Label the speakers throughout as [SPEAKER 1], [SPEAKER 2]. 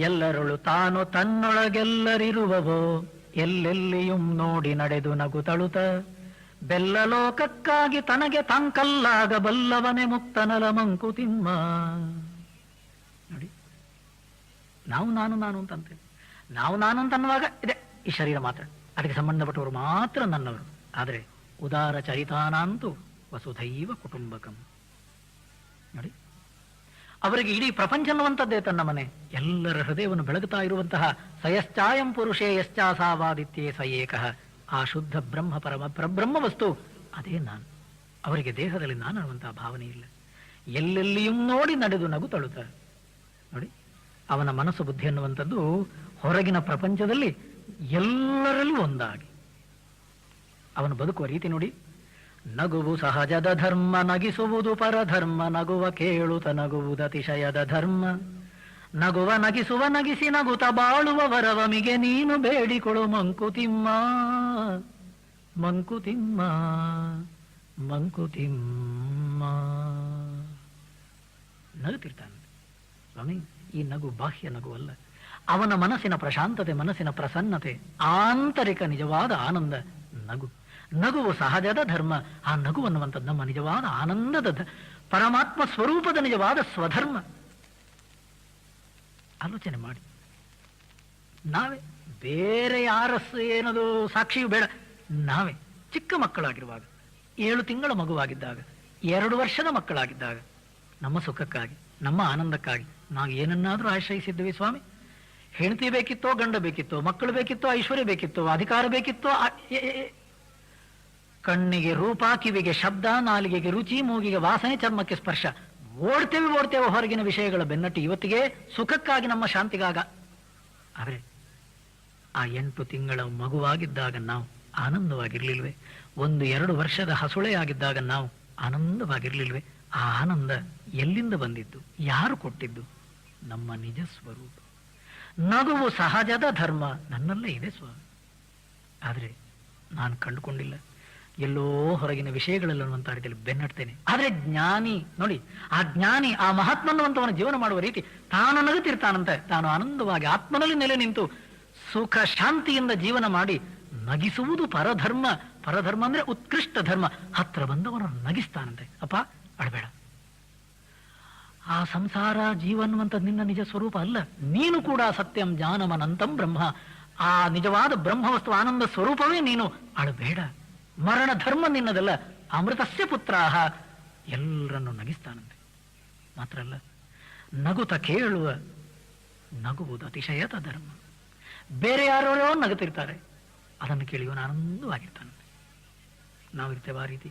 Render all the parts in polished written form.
[SPEAKER 1] ಎಲ್ಲರಳು ತಾನು ತನ್ನೊಳಗೆಲ್ಲರಿರುವವೋ ಎಲ್ಲೆಲ್ಲಿಯೂ ನೋಡಿ ನಡೆದು ನಗು ತಳುತ ಬೆಲ್ಲ ಲೋಕಕ್ಕಾಗಿ ತನಗೆ ತಾಂಕಲ್ಲಾಗಬಲ್ಲವನೇ ಮುಕ್ತನಲ ಮಂಕುತಿಮ್ಮ. ನೋಡಿ, ನಾವು ನಾನು ನಾನು ಅಂತಂತೇವೆ. ನಾವು ನಾನು ಅಂತ ಅನ್ನುವಾಗ ಇದೆ ಈ ಶರೀರ ಮಾತ್ರ, ಅದಕ್ಕೆ ಸಂಬಂಧಪಟ್ಟವರು ಮಾತ್ರ ನನ್ನವರು. ಆದರೆ ಉದಾರ ಚರಿತಾನಾಂತು ವಸುಧೈವ ಕುಟುಂಬಕಂ. ನೋಡಿ, ಅವರಿಗೆ ಇಡೀ ಪ್ರಪಂಚ ಅನ್ನುವಂಥದ್ದೇ ತನ್ನ ಮನೆ. ಎಲ್ಲರ ಹೃದಯವನ್ನು ಬೆಳಗುತ್ತಾ ಇರುವಂತಹ ಸಯಶ್ಚಾಯಂ ಪುರುಷೇ ಯಶ್ಚಾಸಾವಾದಿತ್ಯೇ ಸ ಏಕಃ, ಆ ಶುದ್ಧ ಬ್ರಹ್ಮ ಪರಬ್ರಹ್ಮ ವಸ್ತು ಅದೇ ನಾನು. ಅವರಿಗೆ ದೇಹದಲ್ಲಿ ನಾನು ಅನ್ನುವಂತಹ ಭಾವನೆ ಇಲ್ಲ. ಎಲ್ಲೆಲ್ಲಿಯೂ ನೋಡಿ ನಡೆದು ನಗು ತಳುತ್ತಾರೆ. ನೋಡಿ, ಅವನ ಮನಸ್ಸು ಬುದ್ಧಿ ಅನ್ನುವಂಥದ್ದು ಹೊರಗಿನ ಪ್ರಪಂಚದಲ್ಲಿ ಎಲ್ಲರಲ್ಲೂ ಒಂದಾಗಿ ಅವನು ಬದುಕುವ ರೀತಿ ನೋಡಿ. ನಗುವು ಸಹಜದ ಧರ್ಮ, ನಗಿಸುವುದು ಪರಧರ್ಮ, ನಗುವ ಕೇಳುತ್ತ ನಗುವುದತಿಶಯದ ಧರ್ಮ. ನಗುವ ನಗಿಸುವ ನಗಿಸಿ ನಗುತ್ತ ಬಾಳುವ ವರವಮಿಗೆ ನೀನು ಬೇಡಿಕೊಳು ಮಂಕುತಿಮ್ಮ ಮಂಕುತಿಮ್ಮ ಮಂಕುತಿಮ್ಮ. ನಗುತ್ತಿರ್ತಾನೆ ಸ್ವಾಮಿ. ಈ ನಗು ಬಾಹ್ಯ ನಗು ಅಲ್ಲ, ಅವನ ಮನಸ್ಸಿನ ಪ್ರಶಾಂತತೆ, ಮನಸ್ಸಿನ ಪ್ರಸನ್ನತೆ, ಆಂತರಿಕ ನಿಜವಾದ ಆನಂದ ನಗು. ನಗುವು ಸಹಜದ ಧರ್ಮ. ಆ ನಗು ಅನ್ನುವಂಥದ್ದು ನಮ್ಮ ನಿಜವಾದ ಆನಂದದ ಪರಮಾತ್ಮ ಸ್ವರೂಪದ ನಿಜವಾದ ಸ್ವಧರ್ಮ. ಆಲೋಚನೆ ಮಾಡಿ. ನಾವೇ ಬೇರೆ ಯಾರಸ್ಸು ಏನದು ಸಾಕ್ಷಿಯು ಬೇಡ. ನಾವೇ ಚಿಕ್ಕ ಮಕ್ಕಳಾಗಿರುವಾಗ, 7 ತಿಂಗಳ ಮಗುವಾಗಿದ್ದಾಗ, 2 ವರ್ಷದ ಮಕ್ಕಳಾಗಿದ್ದಾಗ, ನಮ್ಮ ಸುಖಕ್ಕಾಗಿ, ನಮ್ಮ ಆನಂದಕ್ಕಾಗಿ ನಾವು ಏನನ್ನಾದರೂ ಆಶ್ರಯಿಸಿದ್ವಿ ಸ್ವಾಮಿ. ಹೆಂಡತಿ ಬೇಕಿತ್ತೋ, ಗಂಡ ಬೇಕಿತ್ತೋ, ಮಕ್ಕಳು ಬೇಕಿತ್ತೋ, ಐಶ್ವರ್ಯ ಬೇಕಿತ್ತೋ, ಅಧಿಕಾರ ಬೇಕಿತ್ತೋ, ಕಣ್ಣಿಗೆ ರೂಪ, ಕಿವಿಗೆ ಶಬ್ದ, ನಾಲಿಗೆಗೆ ರುಚಿ, ಮೂಗಿಗೆ ವಾಸನೆ, ಚರ್ಮಕ್ಕೆ ಸ್ಪರ್ಶ. ಓಡ್ತೇವೆ ಹೊರಗಿನ ವಿಷಯಗಳ ಬೆನ್ನಟ್ಟಿ ಇವತ್ತಿಗೆ ಸುಖಕ್ಕಾಗಿ, ನಮ್ಮ ಶಾಂತಿಗಾಗ. ಆದರೆ ಆ 8 ತಿಂಗಳ ಮಗುವಾಗಿದ್ದಾಗ ನಾವು ಆನಂದವಾಗಿರ್ಲಿಲ್ವೇ? 1-2 ವರ್ಷದ ಹಸುಳೆಯಾಗಿದ್ದಾಗ ನಾವು ಆನಂದವಾಗಿರ್ಲಿಲ್ವೇ? ಆ ಆನಂದ ಎಲ್ಲಿಂದ ಬಂದಿದ್ದು? ಯಾರು ಕೊಟ್ಟಿದ್ದು? ನಮ್ಮ ನಿಜ ಸ್ವರೂಪ. ನಗುವು ಸಹಜದ ಧರ್ಮ ನನ್ನಲ್ಲೇ ಇದೆ ಸ್ವಾಮಿ. ಆದರೆ ನಾನು ಕಂಡುಕೊಂಡಿಲ್ಲ. ಎಲ್ಲೋ ಹೊರಗಿನ ವಿಷಯಗಳಲ್ಲನ್ನುವಂಥ ರೀತಿಯಲ್ಲಿ ಬೆನ್ನಡ್ತೇನೆ. ಆದರೆ ಜ್ಞಾನಿ ನೋಡಿ, ಆ ಜ್ಞಾನಿ, ಆ ಮಹಾತ್ಮನ್ನುವಂಥವನ ಜೀವನ ಮಾಡುವ ರೀತಿ, ತಾನು ನಗುತ್ತಿರ್ತಾನಂತೆ. ತಾನು ಆನಂದವಾಗಿ ಆತ್ಮನಲ್ಲಿ ನೆಲೆ ನಿಂತು ಸುಖ ಶಾಂತಿಯಿಂದ ಜೀವನ ಮಾಡಿ ನಗಿಸುವುದು ಪರಧರ್ಮ. ಪರಧರ್ಮ ಅಂದ್ರೆ ಉತ್ಕೃಷ್ಟ ಧರ್ಮ. ಹತ್ರ ಬಂದವರನ್ನು ನಗಿಸ್ತಾನಂತೆ. ಅಪ್ಪ ಅಳಬೇಡ, ಆ ಸಂಸಾರ ಜೀವ ಅನ್ನುವಂಥದ್ದು ನಿನ್ನ ನಿಜ ಸ್ವರೂಪ ಅಲ್ಲ. ನೀನು ಕೂಡ ಸತ್ಯಂ ಜ್ಞಾನಮನಂತಂ ಬ್ರಹ್ಮ. ಆ ನಿಜವಾದ ಬ್ರಹ್ಮವಸ್ತು ಆನಂದ ಸ್ವರೂಪವೇ ನೀನು. ಅಳಬೇಡ, ಮರಣ ಧರ್ಮ ನಿನ್ನದಲ್ಲ. ಅಮೃತಸ್ಯ ಪುತ್ರಾಹ. ಎಲ್ಲರನ್ನು ನಗಿಸ್ತಾನಂತೆ. ಮಾತ್ರ ಅಲ್ಲ, ನಗುತ ಕೇಳುವ ನಗುವುದು ಅತಿಶಯದ ಧರ್ಮ. ಬೇರೆ ಯಾರೋ ನಗುತ್ತಿರ್ತಾರೆ, ಅದನ್ನು ಕೇಳಿ ಇವನು ಆನಂದವಾಗಿರ್ತಾನಂತೆ. ನಾವಿರ್ತೇವೆ ಆ ರೀತಿ?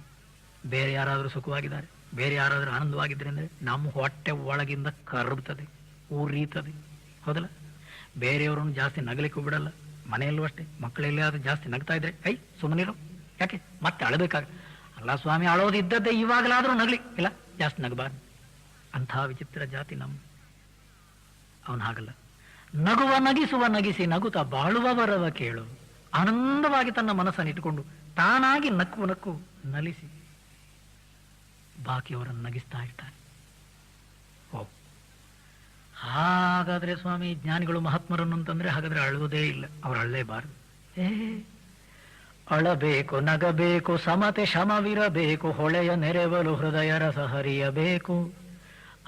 [SPEAKER 1] ಬೇರೆ ಯಾರಾದರೂ ಸುಖವಾಗಿದ್ದಾರೆ, ಬೇರೆ ಯಾರಾದರೂ ಆನಂದವಾಗಿದ್ದಾರೆ ಅಂದರೆ ನಮ್ಮ ಹೊಟ್ಟೆ ಒಳಗಿಂದ ಕರಬ್ತದೆ, ಉರಿತದೆ. ಹೌದಲ್ಲ? ಬೇರೆಯವರನ್ನು ಜಾಸ್ತಿ ನಗಲಿಕ್ಕೂ ಬಿಡಲ್ಲ. ಮನೆಯಲ್ಲೂ ಅಷ್ಟೇ. ಮಕ್ಕಳೆಲ್ಲೇ ಆದ್ರೂ ಜಾಸ್ತಿ ನಗ್ತಾ ಇದ್ರೆ ಸುಮ್ಮನಿರೋ, ಯಾಕೆ ಮತ್ತೆ ಅಳಬೇಕಾಗ? ಅಲ್ಲ ಸ್ವಾಮಿ, ಅಳೋದಿದ್ದದ್ದೇ, ಇವಾಗಲಾದ್ರೂ ನಗಲಿ, ಇಲ್ಲ ಜಾಸ್ತಿ ನಗಬಾರ್ದು. ಅಂಥ ವಿಚಿತ್ರ ಜಾತಿ ನಮ್ಮ. ಅವನು ಹಾಗಲ್ಲ. ನಗುವ ನಗಿಸುವ ನಗಿಸಿ ನಗುತ್ತ ಬಾಳುವವರವ ಕೇಳು. ಆನಂದವಾಗಿ ತನ್ನ ಮನಸ್ಸನ್ನು ಇಟ್ಟುಕೊಂಡು ತಾನಾಗಿ ನಕ್ಕು ನಲಿಸಿ ಬಾಕಿಯವರನ್ನು ನಗಿಸ್ತಾ ಇರ್ತಾನೆ. ಹಾಗಾದ್ರೆ ಸ್ವಾಮಿ, ಜ್ಞಾನಿಗಳು ಮಹಾತ್ಮರನ್ನು ಅಂತಂದ್ರೆ ಹಾಗಾದ್ರೆ ಅಳುವುದೇ ಇಲ್ಲ, ಅವ್ರು ಅಳ್ಳೇಬಾರದು. ಅಳಬೇಕು, ನಗಬೇಕು, ಸಮತೆ ಶಮವಿರಬೇಕು, ಹೊಳೆಯ ನೆರೆವಲು ಹೃದಯ ರಸ ಹರಿಯಬೇಕು,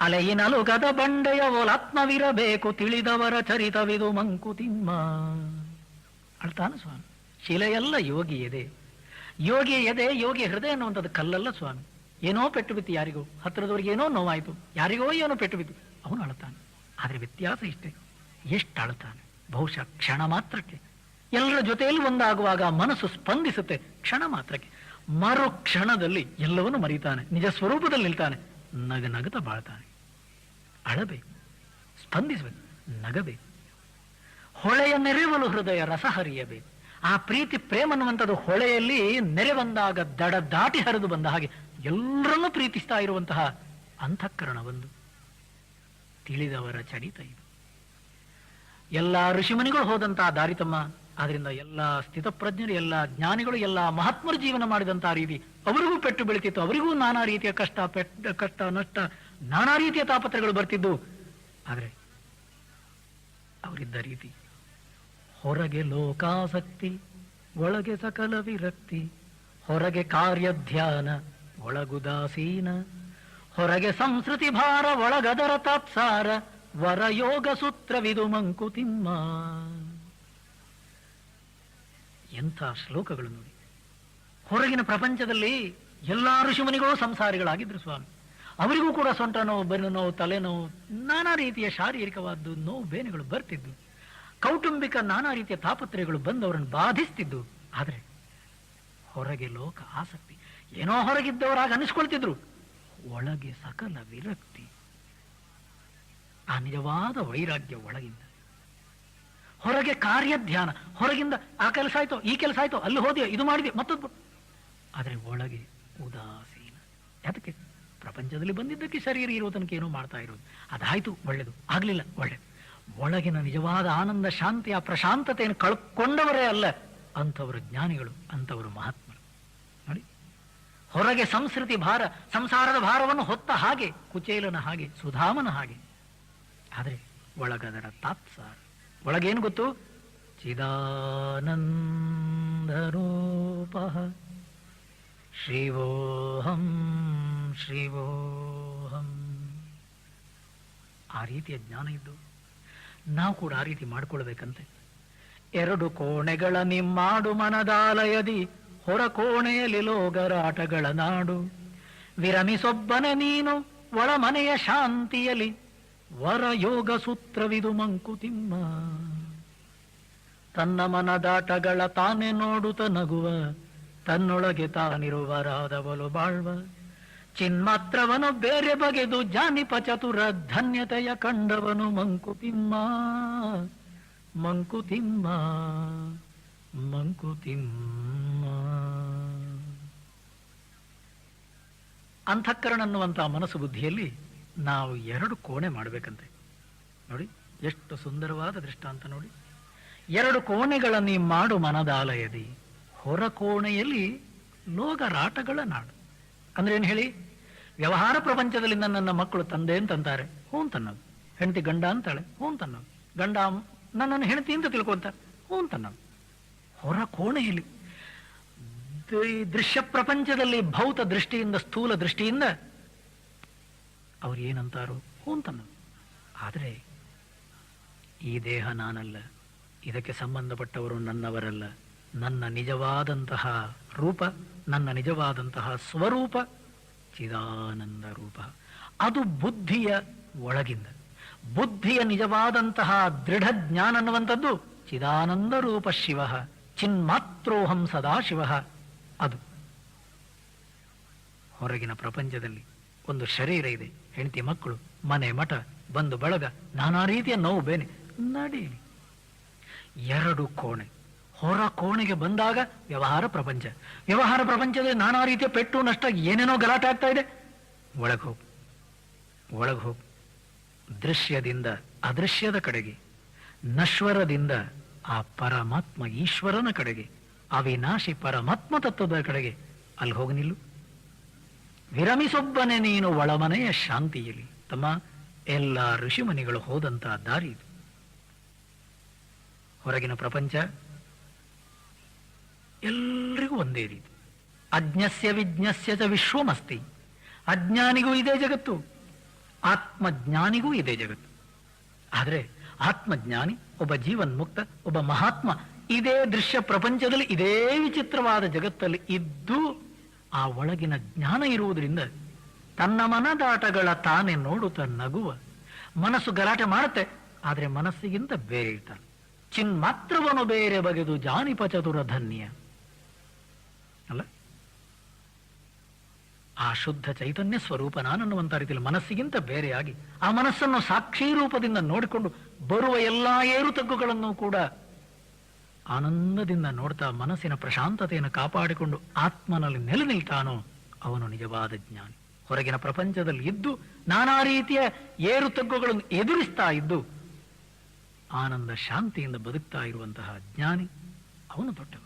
[SPEAKER 1] ಅಲೆಯಿನಲು ಗದ ಬಂಡೆಯ ಓಲಾತ್ಮವಿರಬೇಕು, ತಿಳಿದವರ ಚರಿತವಿದು ಮಂಕುತಿಮ್ಮ. ಅಳ್ತಾನ ಸ್ವಾಮಿ. ಶಿಲೆಯಲ್ಲ ಯೋಗಿ ಎದೆ. ಯೋಗಿ ಎದೆ, ಯೋಗಿ ಹೃದಯ ಅನ್ನುವಂಥದ್ದು ಕಲ್ಲಲ್ಲ ಸ್ವಾಮಿ. ಏನೋ ಪೆಟ್ಟು ಬಿತ್ತು ಯಾರಿಗೋ, ಹತ್ತಿರದವ್ರಿಗೆ ಏನೋ ನೋವಾಯಿತು, ಯಾರಿಗೋ ಏನೋ ಪೆಟ್ಟು ಬಿತ್ತು, ಅವನು ಅಳ್ತಾನೆ. ಆದರೆ ವ್ಯತ್ಯಾಸ ಇಷ್ಟೇ, ಎಷ್ಟು ಅಳ್ತಾನೆ? ಬಹುಶಃ ಕ್ಷಣ ಮಾತ್ರಕ್ಕೆ. ಎಲ್ಲರ ಜೊತೆಯಲ್ಲಿ ಒಂದಾಗುವಾಗ ಮನಸ್ಸು ಸ್ಪಂದಿಸುತ್ತೆ, ಕ್ಷಣ ಮಾತ್ರಕ್ಕೆ. ಮರು ಕ್ಷಣದಲ್ಲಿ ಎಲ್ಲವನ್ನೂ ಮರೀತಾನೆ, ನಿಜ ಸ್ವರೂಪದಲ್ಲಿ ನಿಲ್ತಾನೆ, ನಗನಗುತ್ತಾ ಬಾಳ್ತಾನೆ. ಅಳಬೇಕು, ಸ್ಪಂದಿಸಬೇಕು, ನಗಬೇಕು. ಹೊಳೆಯ ನೆರೆವಲು ಹೃದಯ ರಸ ಹರಿಯಬೇಕು. ಆ ಪ್ರೀತಿ ಪ್ರೇಮ ಅನ್ನುವಂಥದ್ದು ಹೊಳೆಯಲ್ಲಿ ನೆರೆ ಬಂದಾಗ ದಡ ದಾಟಿ ಹರಿದು ಬಂದ ಹಾಗೆ ಎಲ್ಲರನ್ನೂ ಪ್ರೀತಿಸ್ತಾ ಇರುವಂತಹ ಅಂತಃಕರಣ ಒಂದು. ತಿಳಿದವರ ಚರಿತ ಇದು. ಎಲ್ಲ ಋಷಿಮುನಿಗಳು ಹೋದಂತಹ ದಾರಿ ತಮ್ಮ. ಆದ್ರಿಂದ ಎಲ್ಲ ಸ್ಥಿತಪ್ರಜ್ಞರು, ಎಲ್ಲ ಜ್ಞಾನಿಗಳು, ಎಲ್ಲ ಮಹಾತ್ಮರು ಜೀವನ ಮಾಡಿದಂತಹ ರೀತಿ ಅವರಿಗೂ ಪೆಟ್ಟು ಬೀಳ್ತಿತ್ತು. ಅವರಿಗೂ ನಾನಾ ರೀತಿಯ ಕಷ್ಟ ನಷ್ಟ, ನಾನಾ ರೀತಿಯ ತಾಪತ್ರಗಳು ಬರ್ತಿದ್ದು. ಆದರೆ ಅವರಿದ್ದ ರೀತಿ. ಹೊರಗೆ ಲೋಕಾಸಕ್ತಿ, ಒಳಗೆ ಸಕಲ ವಿರಕ್ತಿ, ಹೊರಗೆ ಕಾರ್ಯಧ್ಯಾನ, ಒಳಗುದಾಸೀನ, ಹೊರಗೆ ಸಂಸ್ಕೃತಿ ಭಾರ, ಒಳಗದರ ತಾತ್ಸಾರ, ವರಯೋಗ ಸೂತ್ರವಿದು ಮಂಕುತಿಮ್ಮ. ಎಂಥ ಶ್ಲೋಕಗಳು ನೋಡಿ. ಹೊರಗಿನ ಪ್ರಪಂಚದಲ್ಲಿ ಎಲ್ಲಾ ಋಷಿಮುನಿಗಳು ಸಂಸಾರಿಗಳಾಗಿದ್ರು ಸ್ವಾಮಿ. ಅವರಿಗೂ ಕೂಡ ಸೊಂಟ ನೋವು, ಬೆನ್ನು ನೋವು, ತಲೆನೋವು, ನಾನಾ ರೀತಿಯ ಶಾರೀರಿಕವಾದ್ದು ನೋವು ಬೇನೆಗಳು ಬರ್ತಿದ್ದು, ಕೌಟುಂಬಿಕ ನಾನಾ ರೀತಿಯ ತಾಪತ್ರಯಗಳು ಬಂದು ಅವರನ್ನು ಬಾಧಿಸ್ತಿದ್ದು. ಆದರೆ ಹೊರಗೆ ಲೋಕ ಆಸಕ್ತಿ, ಏನೋ ಹೊರಗಿದ್ದವರಾಗ ಅನಿಸ್ಕೊಳ್ತಿದ್ರು, ಒಳಗೆ ಸಕಲ ವಿರಕ್ತಿ, ಆ ನಿಜವಾದ ವೈರಾಗ್ಯ ಒಳಗಿಂದ. ಹೊರಗೆ ಕಾರ್ಯಧ್ಯಾನ, ಹೊರಗಿಂದ ಆ ಕೆಲಸ ಆಯ್ತೋ, ಈ ಕೆಲಸ ಆಯ್ತೋ, ಅಲ್ಲಿ ಹೋದ್ಯೋ, ಇದು ಮಾಡಿದ್ಯೋ, ಮತ್ತೊಂದು. ಆದರೆ ಒಳಗೆ ಉದಾಸೀನ. ಯಾತಕ್ಕೆ? ಪ್ರಪಂಚದಲ್ಲಿ ಬಂದಿದ್ದಕ್ಕೆ ಶರೀರ ಇರೋ ತನಕ ಏನೋ ಮಾಡ್ತಾ ಇರೋದು. ಅದಾಯ್ತು, ಒಳ್ಳೇದು. ಆಗ್ಲಿಲ್ಲ, ಒಳ್ಳೇದು. ಒಳಗಿನ ನಿಜವಾದ ಆನಂದ, ಶಾಂತಿ, ಆ ಪ್ರಶಾಂತತೆಯನ್ನು ಕಳ್ಕೊಂಡವರೇ ಅಲ್ಲ ಅಂಥವರು ಜ್ಞಾನಿಗಳು, ಅಂಥವರು ಮಹಾತ್ಮರು. ನೋಡಿ, ಹೊರಗೆ ಸಂಸ್ಕೃತಿ ಭಾರ, ಸಂಸಾರದ ಭಾರವನ್ನು ಹೊತ್ತ ಹಾಗೆ ಕುಚೇಲನ ಹಾಗೆ, ಸುಧಾಮನ ಹಾಗೆ. ಆದರೆ ಒಳಗದರ ತಾತ್ಸಾರ, ಒಳಗೇನು ಗೊತ್ತು? ಚಿದಾನಂದರೂಪ ಶಿವೋಹಂ ಶಿವೋಹಂ. ಆ ರೀತಿಯ ಜ್ಞಾನ ಇದ್ದು ನಾವು ಕೂಡ ಆ ರೀತಿ ಮಾಡಿಕೊಳ್ಬೇಕಂತೆ. ಎರಡು ಕೋಣೆಗಳ ನಿಮ್ಮಾಡು ಮನದಾಲಯದಿ, ಹೊರ ಕೋಣೆಯಲ್ಲಿ ಲೋಗರಾಟಗಳ ನಾಡು. ವಿರಮಿಸೊಬ್ಬನೆ ನೀನು ಒಳ ಮನೆಯ ಶಾಂತಿಯಲಿ, ವರ ಯೋಗ ಸೂತ್ರವಿದು ಮಂಕುತಿಮ್ಮ. ತನ್ನ ಮನದಾಟಗಳ ತಾನೇ ನೋಡುತ್ತ ನಗುವ, ತನ್ನೊಳಗೆ ತಾನಿರುವರಾದವಲು ಬಾಳ್ವ. ಚಿನ್ಮಾತ್ರವನು ಬೇರೆ ಬಗೆದು ಜಾನಿಪ ಚತುರ, ಧನ್ಯತೆಯ ಕಂಡವನು ಮಂಕುತಿಮ್ಮ. ಮಂಕುತಿಮ್ಮ ಮಂಕುತಿಮ್ಮ. ಅಂತಃಕರಣ ಅನ್ನುವಂತಹ ಮನಸ್ಸು ಬುದ್ಧಿಯಲ್ಲಿ ನಾವು ಎರಡು ಕೋಣೆ ಮಾಡಬೇಕಂತೆ. ನೋಡಿ ಎಷ್ಟು ಸುಂದರವಾದ ದೃಷ್ಟಾಂತ ನೋಡಿ. ಎರಡು ಕೋಣೆಗಳನ್ನೀ ಮಾಡು ಮನದಾಲಯದಿ, ಹೊರ ಕೋಣೆಯಲ್ಲಿ ಲೋಗರಾಟಗಳ ನಾಡು. ಅಂದ್ರೆ ಏನು ಹೇಳಿ? ವ್ಯವಹಾರ ಪ್ರಪಂಚದಲ್ಲಿ ನನ್ನ ಮಕ್ಕಳು ತಂದೆ ಅಂತಂತಾರೆ, ಹ್ಞೂ ಅಂತನ್ನೋದು. ಹೆಂಡತಿ ಗಂಡ ಅಂತಾಳೆ, ಹ್ಞೂ ಅಂತನ್ನೋದು. ಗಂಡ ನನ್ನನ್ನು ಹೆಂಡತಿ ಅಂತ ತಿಳ್ಕೊಂತಾರೆ, ಹ್ಞೂ ಅಂತನ್ನೋದು. ಹೊರ ಕೋಣೆಯಲ್ಲಿ ದೃಶ್ಯ ಪ್ರಪಂಚದಲ್ಲಿ ಭೌತ ದೃಷ್ಟಿಯಿಂದ, ಸ್ಥೂಲ ದೃಷ್ಟಿಯಿಂದ ಅವ್ರು ಏನಂತಾರೋ ಹ್ಞೂ ಅಂತನ್ನೋದು. ಆದರೆ ಈ ದೇಹ ನಾನಲ್ಲ, ಇದಕ್ಕೆ ಸಂಬಂಧಪಟ್ಟವರು ನನ್ನವರಲ್ಲ, ನನ್ನ ನಿಜವಾದಂತಹ ರೂಪ, ನನ್ನ ನಿಜವಾದಂತಹ ಸ್ವರೂಪ ಚಿದಾನಂದ ರೂಪ. ಅದು ಬುದ್ಧಿಯ ಒಳಗಿಂದ, ಬುದ್ಧಿಯ ನಿಜವಾದಂತಹ ದೃಢ ಜ್ಞಾನ ಅನ್ನುವಂಥದ್ದು ಚಿದಾನಂದ ರೂಪ ಶಿವ, ಚಿನ್ಮಾತ್ರೋಹಂ ಸದಾಶಿವ. ಅದು ಹೊರಗಿನ ಪ್ರಪಂಚದಲ್ಲಿ ಒಂದು ಶರೀರ ಇದೆ, ಹೆಂಡತಿ ಮಕ್ಕಳು, ಮನೆ ಮಠ, ಬಂಧು ಬಳಗ, ನಾನಾ ರೀತಿಯ ನೋವು ಬೇನೆ ನಡೀಲಿ. ಎರಡು ಕೋಣೆ. ಹೊರ ಕೋಣೆಗೆ ಬಂದಾಗ ವ್ಯವಹಾರ ಪ್ರಪಂಚ, ವ್ಯವಹಾರ ಪ್ರಪಂಚದಲ್ಲಿ ನಾನಾ ರೀತಿಯ ಪೆಟ್ಟು ನಷ್ಟ, ಏನೇನೋ ಗಲಾಟೆ ಆಗ್ತಾ ಇದೆ. ಒಳಗೆ ಹೋಗು, ಒಳಗೆ ಹೋಗು. ದೃಶ್ಯದಿಂದ ಅದೃಶ್ಯದ ಕಡೆಗೆ, ನಶ್ವರದಿಂದ ಆ ಪರಮಾತ್ಮ ಈಶ್ವರನ ಕಡೆಗೆ, ಅವಿನಾಶಿ ಪರಮಾತ್ಮ ತತ್ವದ ಕಡೆಗೆ ಅಲ್ಲಿ ಹೋಗಿ ನಿಲ್ಲು. ವಿರಮಿಸೊಬ್ಬನೆ ನೀನು ಒಳಮನೆಯ ಶಾಂತಿಯಲ್ಲಿ. ತಮ್ಮ ಎಲ್ಲ ಋಷಿಮುನಿಗಳು ಹೋದಂತಹ ದಾರಿ ಇದು. ಹೊರಗಿನ ಪ್ರಪಂಚ ಎಲ್ರಿಗೂ ಒಂದೇ ರೀತಿ. ಅಜ್ಞಸ್ಯ ವಿಜ್ಞಸ್ಯ ಚ ವಿಶ್ವಮಸ್ತಿ. ಅಜ್ಞಾನಿಗೂ ಇದೇ ಜಗತ್ತು, ಆತ್ಮಜ್ಞಾನಿಗೂ ಇದೇ ಜಗತ್ತು. ಆದರೆ ಆತ್ಮಜ್ಞಾನಿ, ಒಬ್ಬ ಜೀವನ್ಮುಕ್ತ, ಒಬ್ಬ ಮಹಾತ್ಮ ಇದೇ ದೃಶ್ಯ ಪ್ರಪಂಚದಲ್ಲಿ, ಇದೇ ವಿಚಿತ್ರವಾದ ಜಗತ್ತಲ್ಲಿ ಇದ್ದು ಆ ಒಳಗಿನ ಜ್ಞಾನ ಇರುವುದರಿಂದ ತನ್ನ ಮನದಾಟಗಳ ತಾನೇ ನೋಡುತ್ತಾ ನಗುವ. ಮನಸ್ಸು ಗಲಾಟೆ ಮಾಡುತ್ತೆ, ಆದರೆ ಮನಸ್ಸಿಗಿಂತ ಬೇರೆ ಇರ್ತಾನೆ. ಚಿನ್ಮಾತ್ರವನು ಬೇರೆ ಬಗೆದು ಜಾನಿಪ ಚತುರ ಧನ್ಯ ಅಲ್ಲ. ಆ ಶುದ್ಧ ಚೈತನ್ಯ ಸ್ವರೂಪ ನಾನನ್ನುವಂತ ರೀತಿಯಲ್ಲಿ ಮನಸ್ಸಿಗಿಂತ ಬೇರೆಯಾಗಿ ಆ ಮನಸ್ಸನ್ನು ಸಾಕ್ಷಿ ರೂಪದಿಂದ ನೋಡಿಕೊಂಡು ಬರುವ ಎಲ್ಲಾ ಏರು ತಗ್ಗುಗಳನ್ನು ಕೂಡ ಆನಂದದಿಂದ ನೋಡ್ತಾ ಮನಸ್ಸಿನ ಪ್ರಶಾಂತತೆಯನ್ನು ಕಾಪಾಡಿಕೊಂಡು ಆತ್ಮನಲ್ಲಿ ನೆಲೆ ನಿಲ್ತಾನೋ ಅವನು ನಿಜವಾದ ಜ್ಞಾನಿ. ಹೊರಗಿನ ಪ್ರಪಂಚದಲ್ಲಿ ಇದ್ದು ನಾನಾ ರೀತಿಯ ಏರು ತಗ್ಗುಗಳನ್ನು ಎದುರಿಸ್ತಾ ಇದ್ದು ಆನಂದ ಶಾಂತಿಯಿಂದ ಬದುಕ್ತಾ ಇರುವಂತಹ ಜ್ಞಾನಿ ಅವನು ದೊಡ್ಡವ.